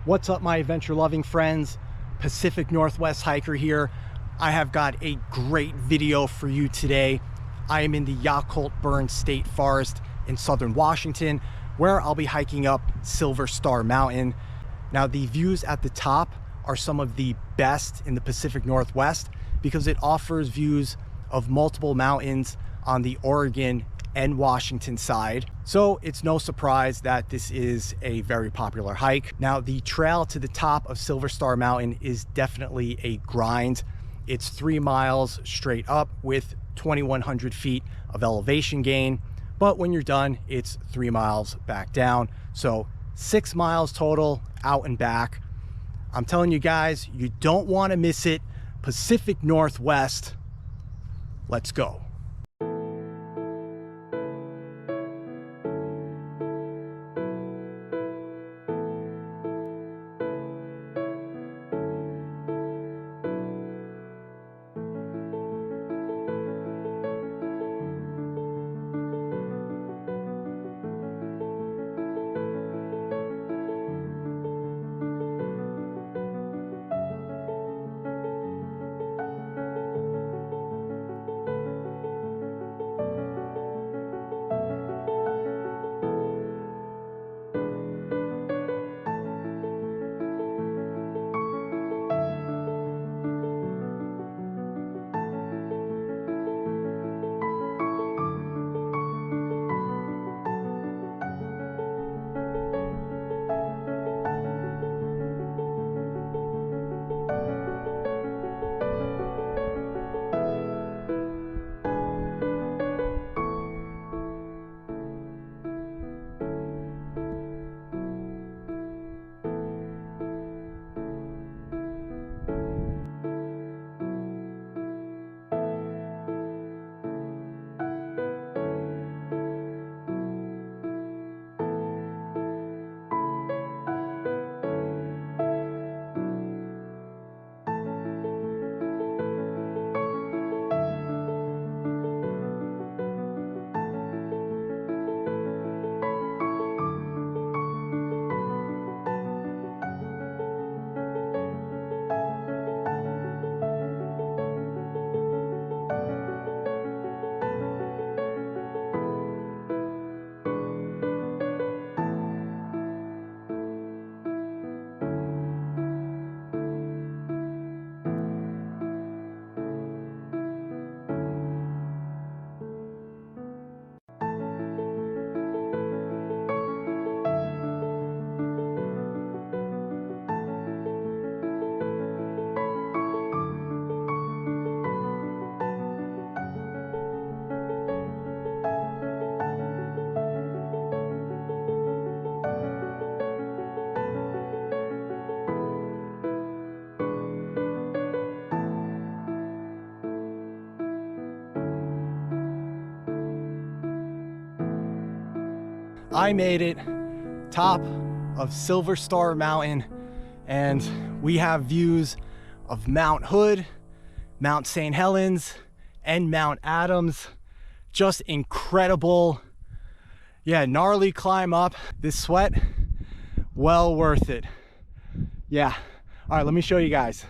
What's up, my adventure loving friends? Pacific Northwest hiker here. I have got a great video for you today. I am in the Yakult Burn State Forest in southern Washington, where I'll be hiking up Silver Star Mountain. Now, the views at the top are some of the best in the Pacific Northwest because it offers views of multiple mountains on the Oregon and Washington side. So it's no surprise that this is a very popular hike. Now, the trail to the top of Silver Star Mountain is definitely a grind. It's 3 miles straight up with 2,100 feet of elevation gain. But when you're done, it's 3 miles back down. So 6 miles total out and back. I'm telling you guys, you don't want to miss it. Pacific Northwest, let's go. I made it top of Silver Star Mountain, and we have views of Mount Hood, Mount St. Helens, and Mount Adams. Just incredible. Yeah, gnarly climb up. This sweat, well worth it. Yeah. All right, let me show you guys.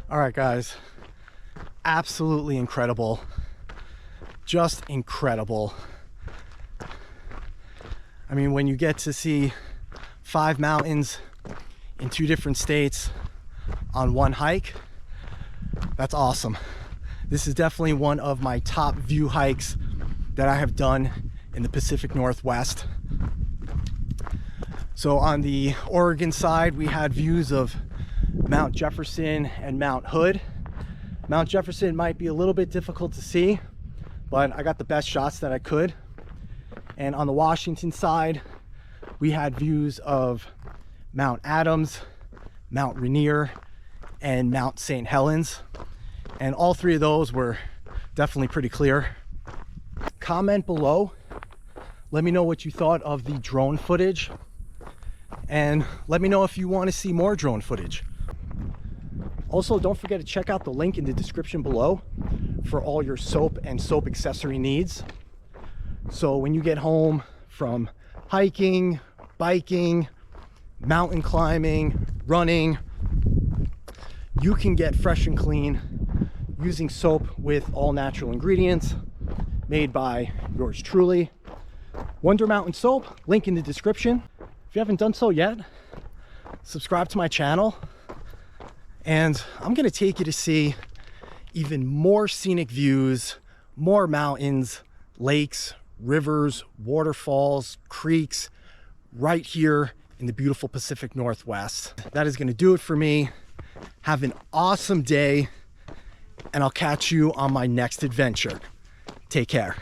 All right, guys, absolutely incredible. Just incredible. I mean, when you get to see 5 mountains in 2 different states on one hike, that's awesome. This is definitely one of my top view hikes that I have done in the Pacific Northwest. So on the Oregon side, we had views of Mount Jefferson and Mount Hood. Mount Jefferson might be a little bit difficult to see, but I got the best shots that I could. And on the Washington side, we had views of Mount Adams, Mount Rainier, and Mount St. Helens. And all 3 of those were definitely pretty clear. Comment below. Let me know what you thought of the drone footage. And let me know if you want to see more drone footage. Also, don't forget to check out the link in the description below for all your soap and soap accessory needs. So when you get home from hiking, biking, mountain climbing, running, you can get fresh and clean using soap with all natural ingredients made by yours truly. Wonder Mountain Soap, link in the description. If you haven't done so yet, subscribe to my channel. And I'm gonna take you to see even more scenic views, more mountains, lakes, rivers, waterfalls, creeks, right here in the beautiful Pacific Northwest. That is gonna do it for me. Have an awesome day, and I'll catch you on my next adventure. Take care.